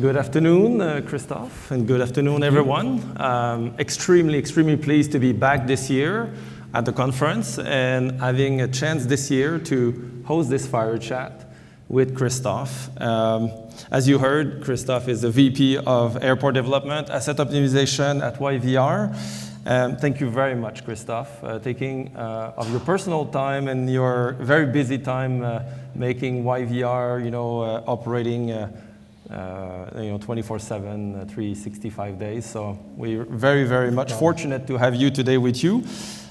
Good afternoon, Christophe, and good afternoon, everyone. Extremely pleased to be back this year at the conference and having a chance this year to host this fire chat with Christophe. As you heard, Christophe is the VP of Airport Development, Asset Optimization at YVR. Thank you very much, Christophe, taking of your personal time and your very busy time making YVR, operating 24/7, 365 days. So we're very much fortunate to have you today with you.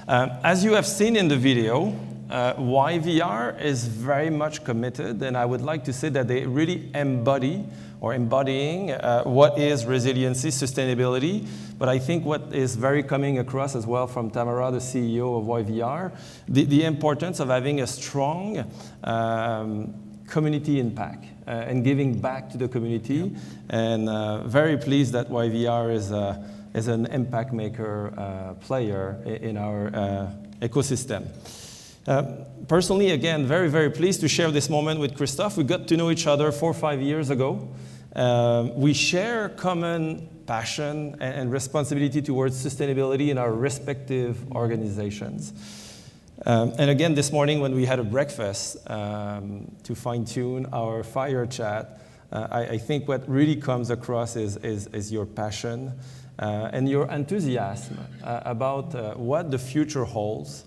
As you have seen in the video, YVR is very much committed, and I would like to say that they really embodying what is resiliency, sustainability. But I think what is very coming across as well from Tamara, the CEO of YVR, the importance of having a strong community impact and giving back to the community. And very pleased that YVR is an impact maker player in our ecosystem. Personally, again, very pleased to share this moment with Christophe. We got to know each other 4 or 5 years ago. We share common passion and responsibility towards sustainability in our respective organizations. And again, this morning when we had a breakfast to fine-tune our fire chat, I think what really comes across is your passion and your enthusiasm about what the future holds.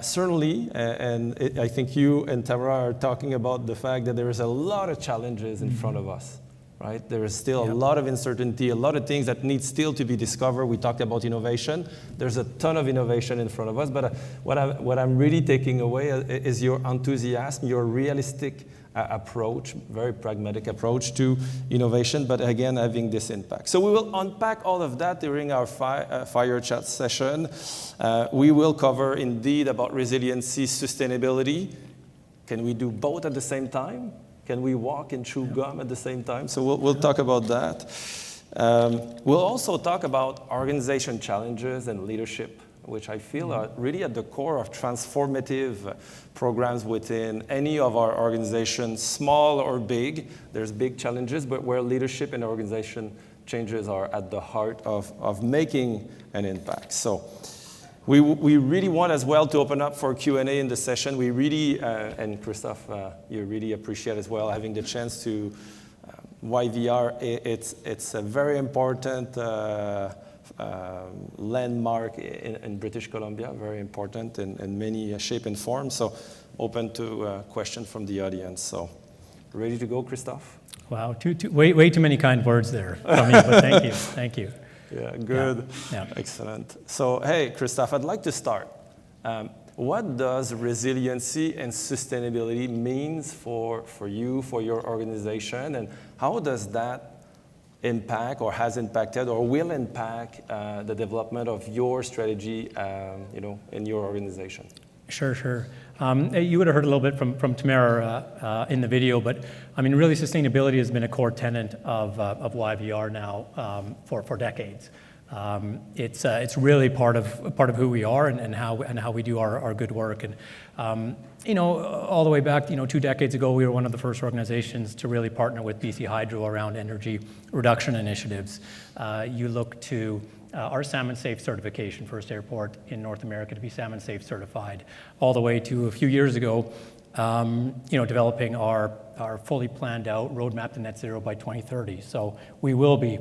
Certainly, I think you and Tamara are talking about the fact that there is a lot of challenges in front of us, right? There is still a lot of uncertainty, a lot of things that need still to be discovered. We talked about innovation. There's a ton of innovation in front of us, but what I'm really taking away is your enthusiasm, your realistic approach, very pragmatic approach to innovation, but again, having this impact. So we will unpack all of that during our fire chat session. We will cover indeed about resiliency, sustainability. Can we do both at the same time? Can we walk and chew gum at the same time? So we'll talk about that. We'll also talk about organization challenges and leadership, which I feel are really at the core of transformative programs within any of our organizations, small or big. There's big challenges, but where leadership and organization changes are at the heart of making an impact. So we really want as well to open up for Q&A in the session. We really, and Christophe, you really appreciate as well having the chance to, YVR, it's a very important landmark in British Columbia, very important in many shape and form. So open to questions from the audience. So ready to go, Christophe? Wow, way too many kind words there from you, but thank you. Yeah, good. Yeah. Excellent. So, hey, Christophe, I'd like to start. What does resiliency and sustainability means for you, for your organization, and how does that impact or has impacted or will impact the development of your strategy, in your organization? Sure. You would have heard a little bit from Tamara in the video, but I mean, really, sustainability has been a core tenet of YVR now for decades. It's really part of who we are and how we do our good work. And all the way back, 2 decades ago, we were one of the first organizations to really partner with BC Hydro around energy reduction initiatives. You look to our Salmon Safe certification, first airport in North America to be Salmon Safe certified, all the way to a few years ago, developing our fully planned out roadmap to net zero by 2030. So we will be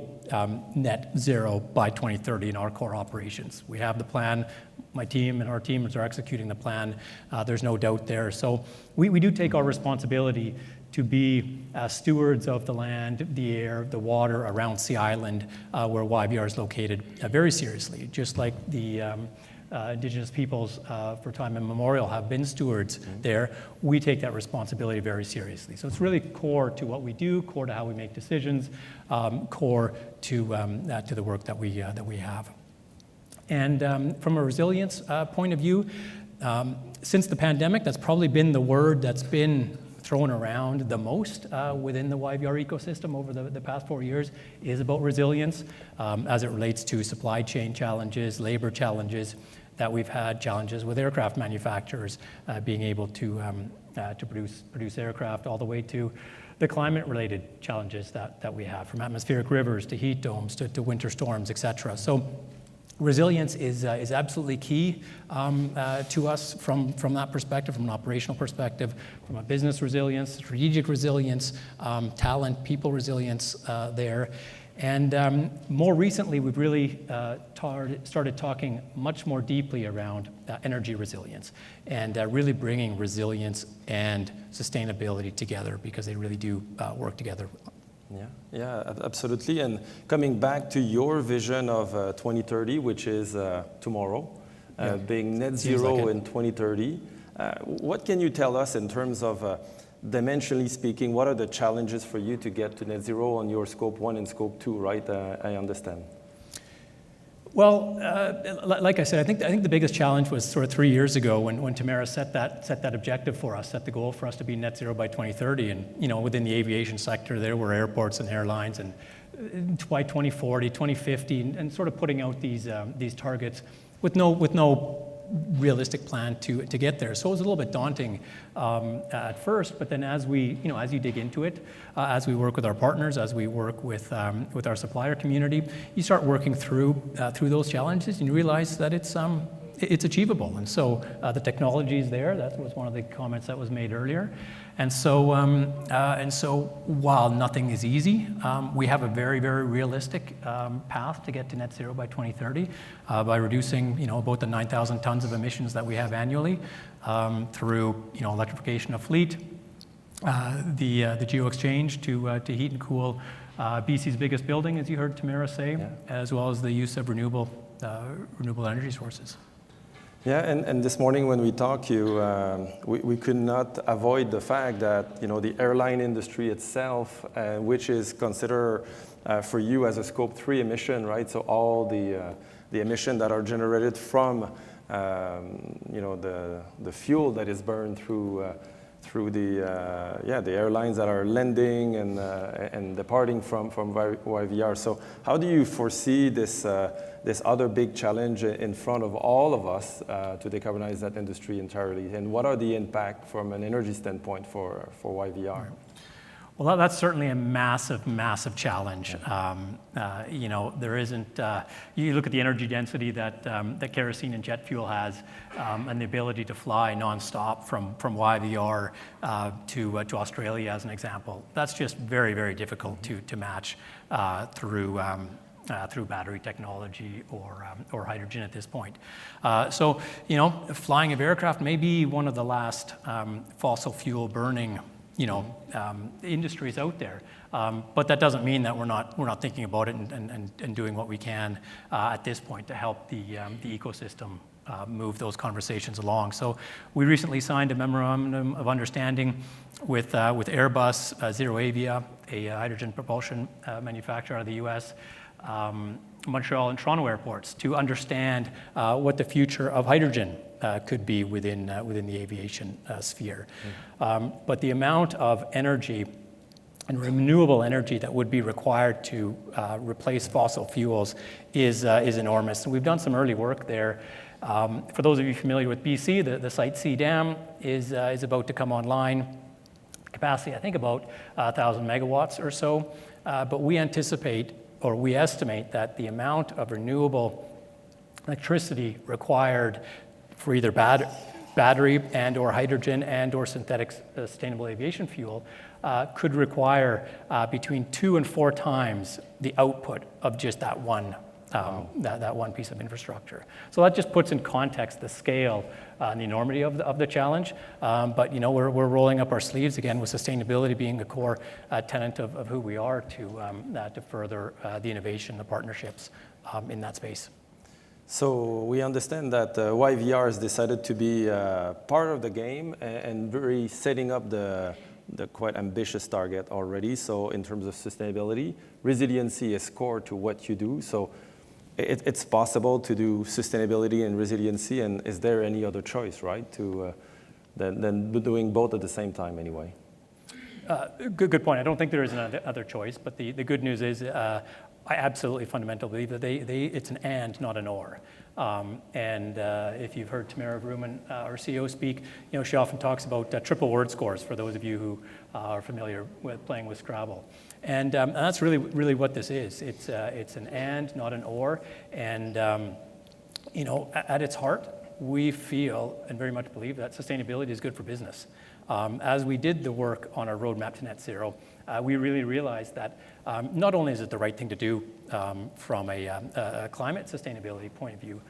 net zero by 2030 in our core operations. We have the plan. My team and our teams are executing the plan. There's no doubt there. So we do take our responsibility to be stewards of the land, the air, the water around Sea Island, where YVR is located, very seriously. Just like the Indigenous peoples for time immemorial have been stewards there, we take that responsibility very seriously. So it's really core to what we do, core to how we make decisions, core to the work that we have. And from a resilience point of view, since the pandemic, that's probably been the word that's been thrown around the most within the YVR ecosystem over the past 4 years is about resilience as it relates to supply chain challenges, labor challenges that we've had, challenges with aircraft manufacturers being able to produce aircraft, all the way to the climate-related challenges that we have, from atmospheric rivers to heat domes to winter storms, et cetera. So resilience is absolutely key to us from that perspective, from an operational perspective, from a business resilience, strategic resilience, talent, people resilience there. And more recently, we've really started talking much more deeply around energy resilience and really bringing resilience and sustainability together, because they really do work together. Yeah, absolutely. And coming back to your vision of 2030, which is tomorrow, being net zero in 2030, what can you tell us in terms of dimensionally speaking, what are the challenges for you to get to net zero on your scope 1 and scope 2, right? I understand. Well, like I said, I think the biggest challenge was sort of 3 years ago when Tamara set that objective for us, set the goal for us to be net zero by 2030. And within the aviation sector, there were airports and airlines, and by 2040, 2050, and sort of putting out these targets with no realistic plan to get there. So it was a little bit daunting at first, but then as you dig into it, as we work with our partners, as we work with our supplier community, you start working through those challenges, and you realize that it's achievable. And so the technology is there. That was one of the comments that was made earlier. And so while nothing is easy, we have a very, very realistic path to get to net zero by 2030 by reducing about the 9,000 tons of emissions that we have annually through electrification of fleet, the geo-exchange to heat and cool BC's biggest building, as you heard Tamara say, as well as the use of renewable energy sources. Yeah, and this morning when we talked to you, we could not avoid the fact that the airline industry itself, which is considered for you as a scope 3 emission, right? So all the emission that are generated from the fuel that is burned through the airlines that are landing and departing from YVR. So how do you foresee this other big challenge in front of all of us to decarbonize that industry entirely? And what are the impact from an energy standpoint for YVR? Well, that's certainly a massive, massive challenge. There isn't. You look at the energy density that kerosene and jet fuel has, and the ability to fly nonstop from YVR to Australia, as an example. That's just very, very difficult to match through battery technology or hydrogen at this point. So flying of aircraft may be one of the last fossil fuel burning industries out there, but that doesn't mean that we're not thinking about it and doing what we can at this point to help the ecosystem move those conversations along. So we recently signed a memorandum of understanding with Airbus, ZeroAvia, a hydrogen propulsion manufacturer out of the U.S., Montreal and Toronto airports, to understand what the future of hydrogen could be within the aviation sphere. But the amount of energy and renewable energy that would be required to replace fossil fuels is enormous. And we've done some early work there. For those of you familiar with BC, the Site C dam is about to come online. Capacity, I think, about 1,000 megawatts or so. But we anticipate, or we estimate, that the amount of renewable electricity required for either battery and or hydrogen and or synthetic sustainable aviation fuel could require between 2 and 4 times the output of just that one piece of infrastructure. So that just puts in context the scale and the enormity of the challenge. But we're rolling up our sleeves again, with sustainability being a core tenet of who we are to further the innovation, the partnerships in that space. So we understand that YVR has decided to be part of the game and very setting up the quite ambitious target already. So in terms of sustainability, resiliency is core to what you do. So it's possible to do sustainability and resiliency, and is there any other choice, right, than doing both at the same time anyway? Good point. I don't think there is another choice, but the good news is I absolutely fundamentally believe that it's an and, not an or. And if you've heard Tamara Vrooman, our CEO, speak, she often talks about triple word scores for those of you who are familiar with playing with Scrabble. And that's really what this is. It's an and, not an or. And at its heart, we feel and very much believe that sustainability is good for business. As we did the work on our roadmap to net zero, we really realized that not only is it the right thing to do from a climate sustainability point of view,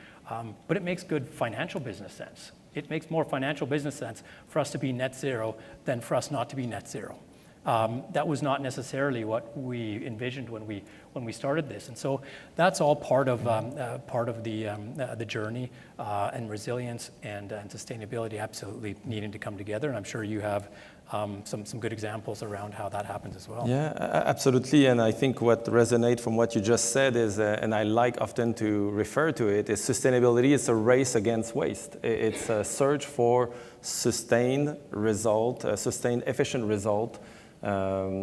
but it makes good financial business sense. It makes more financial business sense for us to be net zero than for us not to be net zero. That was not necessarily what we envisioned when we started this, and so that's all part of the journey, and resilience and sustainability absolutely needing to come together. And I'm sure you have some good examples around how that happens as well. Yeah, absolutely. And I think what resonates from what you just said is, and I like often to refer to it, is sustainability is a race against waste. It's a search for sustained result, a sustained efficient result.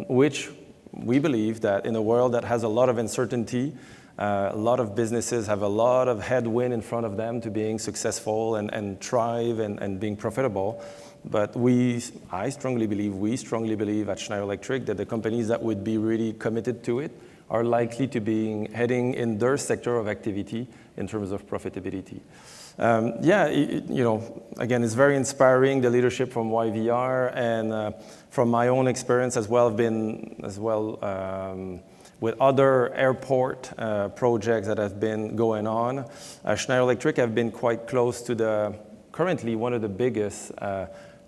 Which we believe that in a world that has a lot of uncertainty, a lot of businesses have a lot of headwind in front of them to being successful and thrive and being profitable. But we strongly believe at Schneider Electric that the companies that would be really committed to it are likely to be heading in their sector of activity in terms of profitability. Again, it's very inspiring, the leadership from YVR, and from my own experience as well, with other airport projects that have been going on. Schneider Electric have been quite close to currently one of the biggest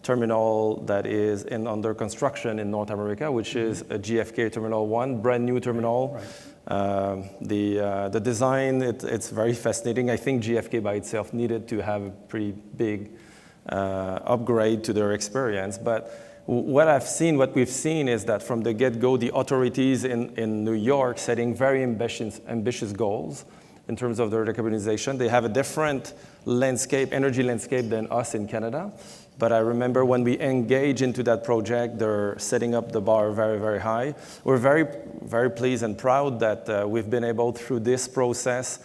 terminal that is under construction in North America, which is a JFK Terminal 1, brand new terminal. Right. The design, it's very fascinating. I think JFK by itself needed to have a pretty big upgrade to their experience. But what we've seen is that from the get-go, the authorities in New York setting very ambitious goals in terms of their decarbonization. They have a different energy landscape than us in Canada. But I remember when we engage into that project, they're setting up the bar very, very high. We're very, very pleased and proud that we've been able, through this process,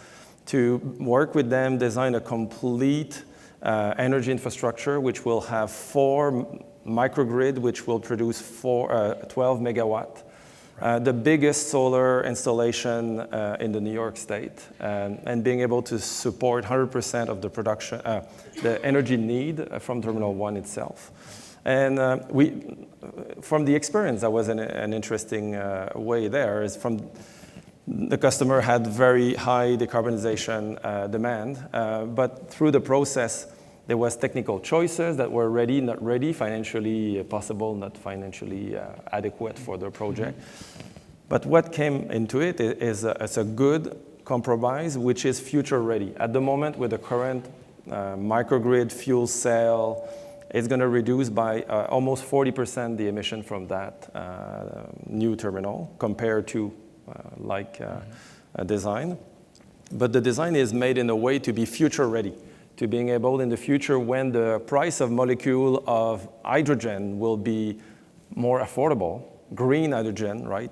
to work with them, design a complete energy infrastructure, which will have 4 microgrid, which will produce 12 megawatt. The biggest solar installation in the New York State, and being able to support 100% of the production, the energy need from Terminal 1 itself. And from the experience, that was an interesting way there, is from the customer had very high decarbonization demand, but through the process, there was technical choices that were ready, not ready, financially possible, not financially adequate for the project. But what came into it is a good compromise, which is future ready. At the moment, with the current microgrid fuel cell, it's going to reduce by almost 40% the emission from that new terminal compared to a design. But the design is made in a way to be future ready, to being able in the future, when the price of molecule of hydrogen will be more affordable, green hydrogen, right,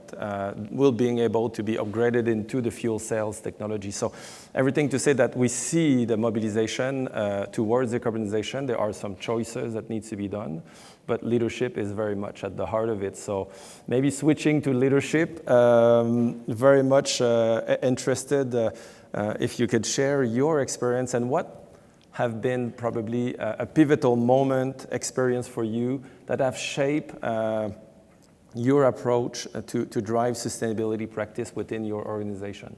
will being able to be upgraded into the fuel cells technology. So everything to say that we see the mobilization towards decarbonization. There are some choices that needs to be done, but leadership is very much at the heart of it. So maybe switching to leadership, very much interested if you could share your experience and what have been probably a pivotal moment experience for you that have shaped your approach to drive sustainability practice within your organization.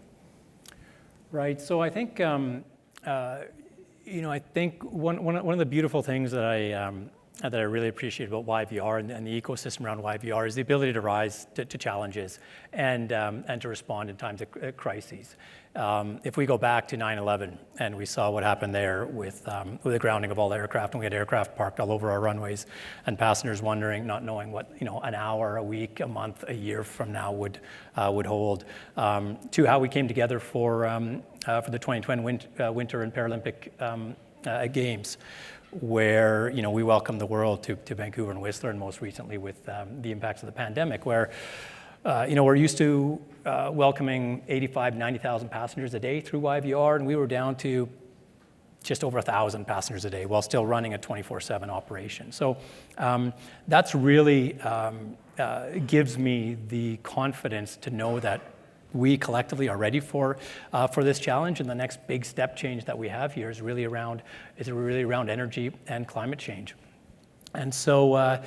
Right. So I think I think one of the beautiful things that I really appreciate about YVR and the ecosystem around YVR is the ability to rise to challenges and to respond in times of crises. If we go back to 9/11 and we saw what happened there with the grounding of all aircraft, and we had aircraft parked all over our runways, and passengers wondering, not knowing what an hour, a week, a month, a year from now would hold, to how we came together for the 2020 Winter and Paralympic Games. where we welcome the world to Vancouver and Whistler, and most recently with the impacts of the pandemic, where we're used to welcoming 85, 90,000 passengers a day through YVR, and we were down to just over 1,000 passengers a day while still running a 24/7 operation. So that's really gives me the confidence to know that we collectively are ready for this challenge, and the next big step change that we have here is really around energy and climate change. And so,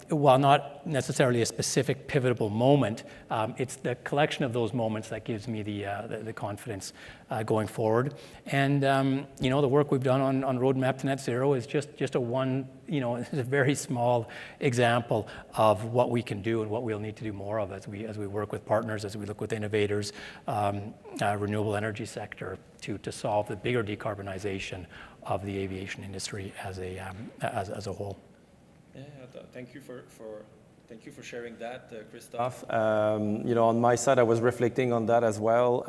while not necessarily a specific pivotal moment, it's the collection of those moments that gives me the confidence going forward. And the work we've done on Roadmap to Net Zero is just it's a very small example of what we can do and what we'll need to do more of as we work with partners, as we look with innovators, renewable energy sector to solve the bigger decarbonization of the aviation industry as a whole. Yeah, thank you for sharing that, Christophe. On my side, I was reflecting on that as well.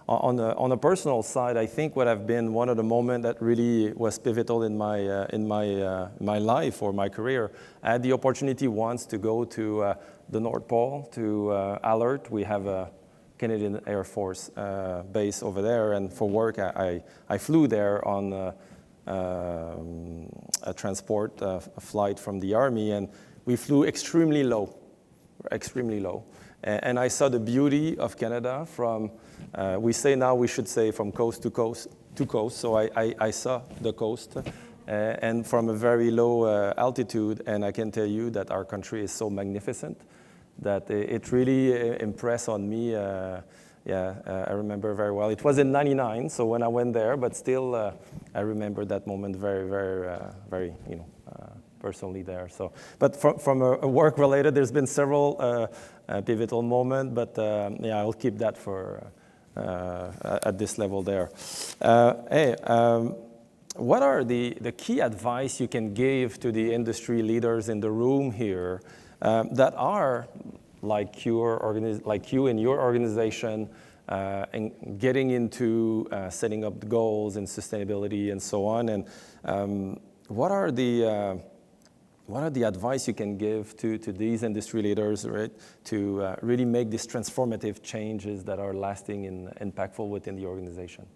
On a personal side, I think what have been one of the moments that really was pivotal in my life or my career. I had the opportunity once to go to the North Pole to Alert. We have a Canadian Air Force base over there, and for work I flew there on a transport a flight from the Army, and we flew extremely low. And I saw the beauty of Canada from, we should say from coast to coast, so I saw the coast, and from a very low altitude, and I can tell you that our country is so magnificent that it really impressed on me. I remember very well. It was in '99, so when I went there, but still, I remember that moment very, very, very, personally there. So, but from a work related, there's been several pivotal moments, but I'll keep that for at this level there. What are the key advice you can give to the industry leaders in the room here that are like you in your organization, and getting into setting up the goals and sustainability and so on? And what are the advice you can give to these industry leaders, right, to really make these transformative changes that are lasting and impactful within the organization?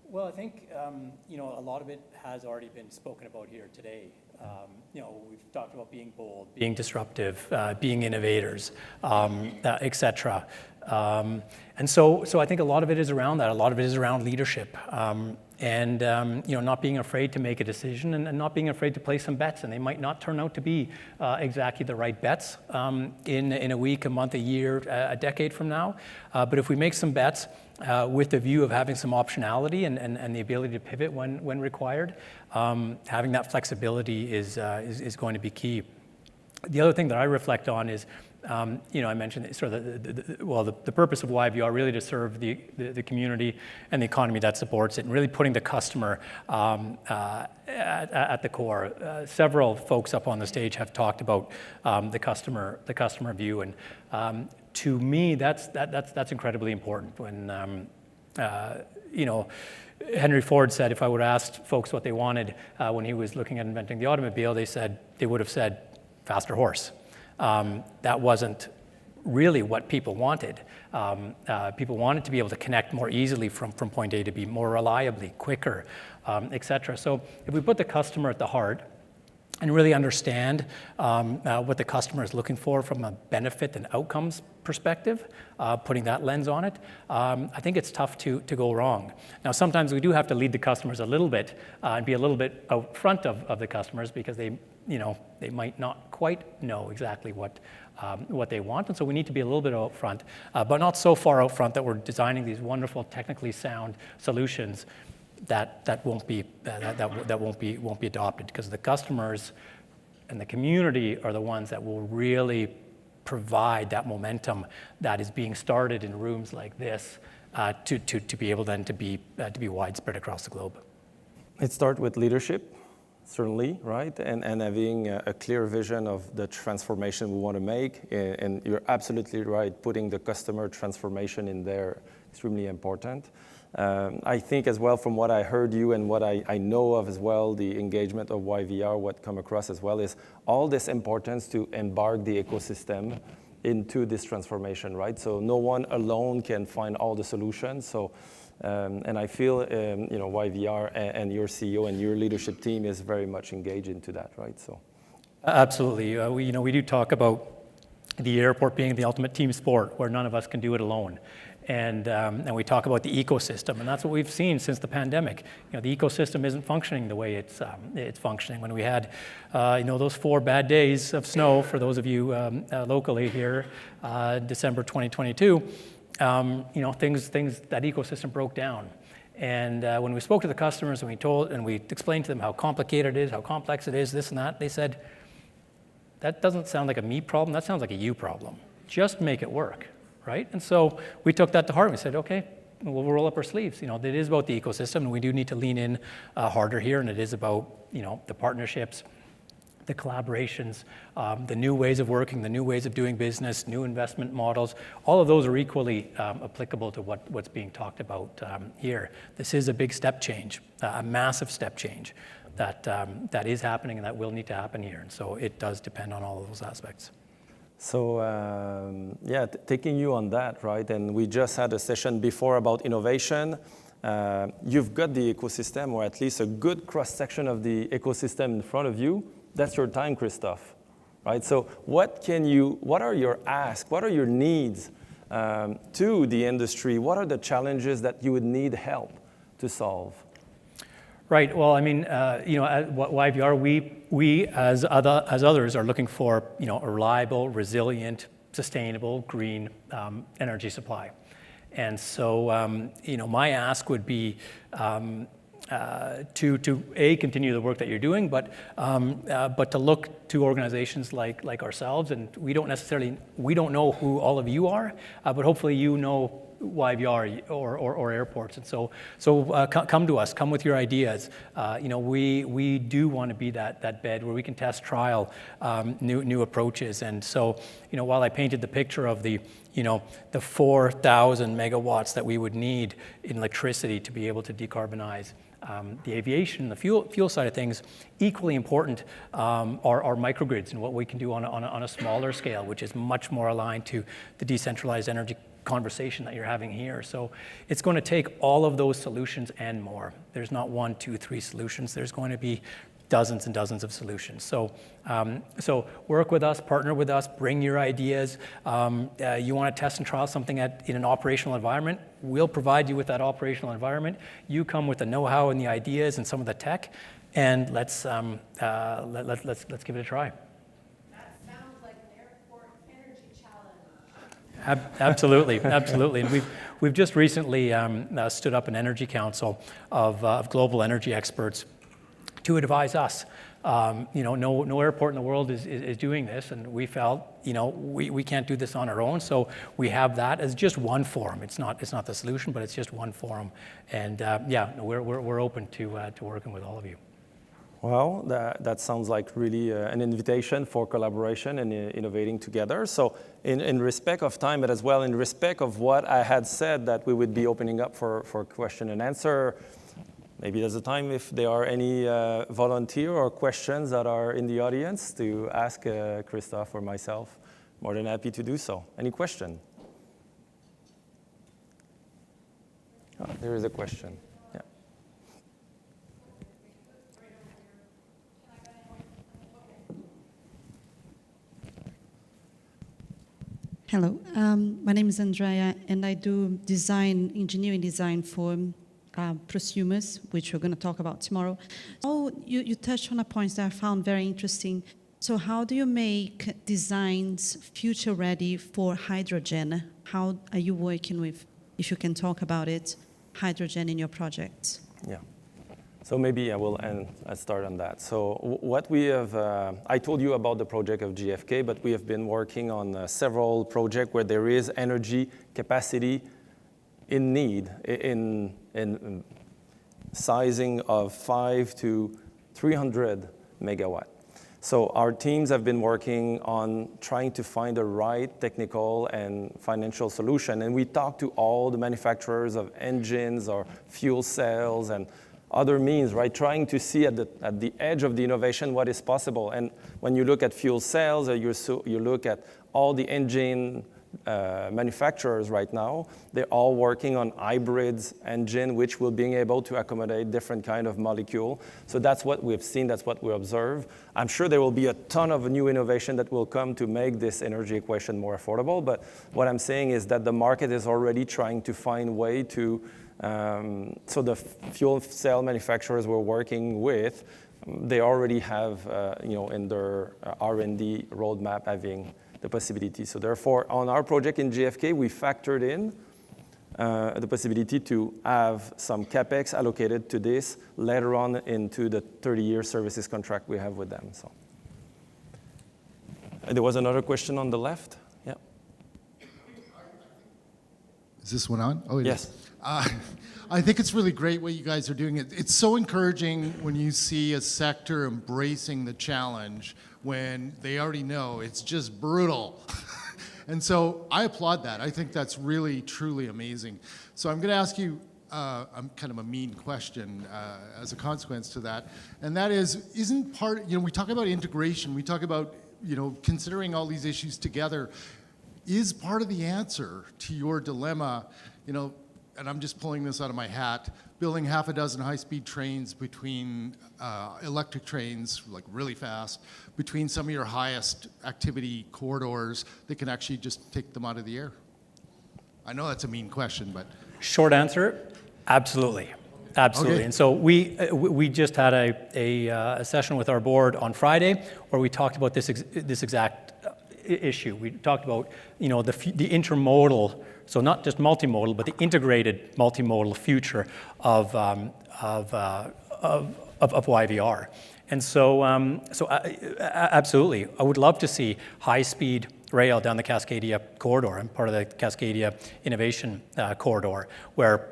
Well, I think a lot of it has already been spoken about here today. We've talked about being bold, being disruptive, being innovators, etc. And so I think a lot of it is around that. A lot of it is around leadership, and not being afraid to make a decision, and not being afraid to place some bets. And they might not turn out to be exactly the right bets in a week, a month, a year, a decade from now. But if we make some bets with the view of having some optionality and the ability to pivot when required, having that flexibility is going to be key. The other thing that I reflect on is, I mentioned sort of the purpose of YVR really to serve the community and the economy that supports it, and really putting the customer at the core. Several folks up on the stage have talked about the customer view, and to me that's incredibly important. When Henry Ford said, if I would have asked folks what they wanted when he was looking at inventing the automobile, they would have said faster horse. That wasn't really what people wanted. People wanted to be able to connect more easily from point A to B, more reliably, quicker, etc. So if we put the customer at the heart and really understand what the customer is looking for from a benefit and outcomes perspective, putting that lens on it, I think it's tough to go wrong. Now, sometimes we do have to lead the customers a little bit and be a little bit out front of the customers, because they might not quite know exactly what they want, and so we need to be a little bit out front, but not so far out front that we're designing these wonderful, technically sound solutions that won't be adopted, because the customers and the community are the ones that will really provide that momentum that is being started in rooms like this to be able then to be widespread across the globe. It starts with leadership, certainly, right? And having a clear vision of the transformation we want to make. And you're absolutely right, putting the customer transformation in there, extremely important. I think as well from what I heard you and what I know of as well, the engagement of YVR, what come across as well is all this importance to embark the ecosystem into this transformation, right? So no one alone can find all the solutions. So, and I feel, YVR and your CEO and your leadership team is very much engaged into that, right? So. Absolutely. We do talk about the airport being the ultimate team sport where none of us can do it alone. And we talk about the ecosystem, and that's what we've seen since the pandemic. The ecosystem isn't functioning the way it's functioning. When we had, those 4 bad days of snow, for those of you locally here, December 2022, things that ecosystem broke down. And when we spoke to the customers and we explained to them how complicated it is, how complex it is, this and that, they said, that doesn't sound like a me problem, that sounds like a you problem. Just make it work. Right? And so we took that to heart and we said, okay, we'll roll up our sleeves. It is about the ecosystem, and we do need to lean in harder here, and it is about, the partnerships, the collaborations, the new ways of working, the new ways of doing business, new investment models. All of those are equally applicable to what's being talked about here. This is a big step change, a massive step change that is happening and that will need to happen here. And so it does depend on all of those aspects. So, taking you on that, right? And we just had a session before about innovation. You've got the ecosystem, or at least a good cross-section of the ecosystem in front of you. That's your time, Christophe, right? So what are your asks? What are your needs to the industry? What are the challenges that you would need help to solve? Right. Well, at YVR, we as others are looking for a reliable, resilient, sustainable, green energy supply, and so my ask would be to continue the work that you're doing, but to look to organizations like ourselves, and we don't know who all of you are, but hopefully YVR or airports, and so come to us, come with your ideas. We do want to be that bed where we can test, trial new approaches, and so while I painted the picture of the 4,000 megawatts that we would need in electricity to be able to decarbonize the aviation, the fuel side of things, equally important are microgrids and what we can do on a smaller scale, which is much more aligned to the decentralized energy conversation that you're having here. So it's going to take all of those solutions and more. There's not 1, 2, 3 solutions. There's going to be dozens and dozens of solutions. So work with us, partner with us, bring your ideas. You want to test and trial something in an operational environment, we'll provide you with that operational environment. You come with the know-how and the ideas and some of the tech, and let's give it a try. Absolutely. And we've just recently stood up an energy council of global energy experts to advise us. No airport in the world is doing this, and we felt we can't do this on our own. So we have that as just one forum. It's not the solution, but it's just one forum. And we're open to working with all of you. Well, that sounds like really an invitation for collaboration and innovating together. So in respect of time, but as well in respect of what I had said that we would be opening up for question and answer, maybe there's a time if there are any volunteer or questions that are in the audience to ask Christophe or myself. More than happy to do so. Any question? Oh, there is a question. Yeah. Hello, my name is Andrea, and I do engineering design for prosumers, which we're going to talk about tomorrow. So you touched on a point that I found very interesting. So how do you make designs future-ready for hydrogen? How are you working with, if you can talk about it, hydrogen in your projects? Yeah. So maybe I'll start on that. So what we have, I told you about the project of GFK, but we have been working on several projects where there is energy capacity in need, in sizing of 5 to 300 megawatt. So our teams have been working on trying to find the right technical and financial solution. And we talked to all the manufacturers of engines or fuel cells and other means, right? Trying to see at the edge of the innovation what is possible. And when you look at fuel cells, or you look at all the engine manufacturers right now, they're all working on hybrids engine, which will be able to accommodate different kind of molecule. So that's what we've seen, that's what we observe. I'm sure there will be a ton of new innovation that will come to make this energy equation more affordable, but what I'm saying is that the market is already trying to find way to, so the fuel cell manufacturers we're working with, they already have, in their R&D roadmap having the possibility. So therefore, on our project in JFK, we factored in the possibility to have some CapEx allocated to this later on into the 30-year services contract we have with them. So there was another question on the left. Yeah. Is this one on? Oh, it yes. Is. I think it's really great what you guys are doing. It's so encouraging when you see a sector embracing the challenge when they already know it's just brutal. And so I applaud that. I think that's really, truly amazing. So I'm going to ask you kind of a mean question as a consequence to that. And that is, isn't part, we talk about integration, we talk about, considering all these issues together, is part of the answer to your dilemma, and I'm just pulling this out of my hat, building half a dozen high-speed trains between electric trains, like really fast, between some of your highest activity corridors that can actually just take them out of the air? I know that's a mean question, but. Short answer, absolutely. Absolutely. Okay. And so we just had a session with our board on Friday where we talked about this exact issue. We talked about, the intermodal, so not just multimodal, but the integrated multimodal future of YVR. And so, absolutely, I would love to see high-speed rail down the Cascadia corridor. I'm part of the Cascadia Innovation Corridor, where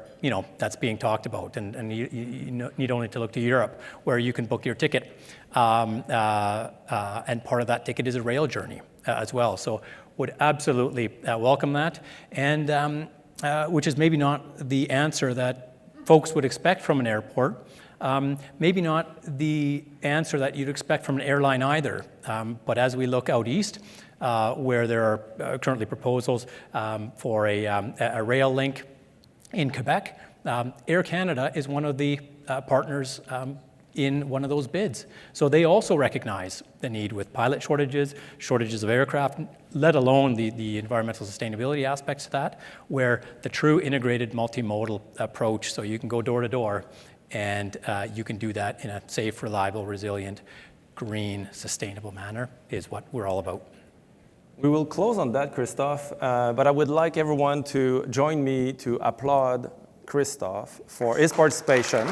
that's being talked about, and you need only to look to Europe, where you can book your ticket, and part of that ticket is a rail journey as well. So would absolutely welcome that, and which is maybe not the answer that folks would expect from an airport, maybe not the answer that you'd expect from an airline either, but as we look out east, where there are currently proposals for a rail link in Quebec, Air Canada is one of the partners in one of those bids. So they also recognize the need with pilot shortages of aircraft, let alone the environmental sustainability aspects of that, where the true integrated multimodal approach, so you can go door to door, and you can do that in a safe, reliable, resilient, green, sustainable manner, is what we're all about. We will close on that, Christophe, but I would like everyone to join me to applaud Christophe for his participation.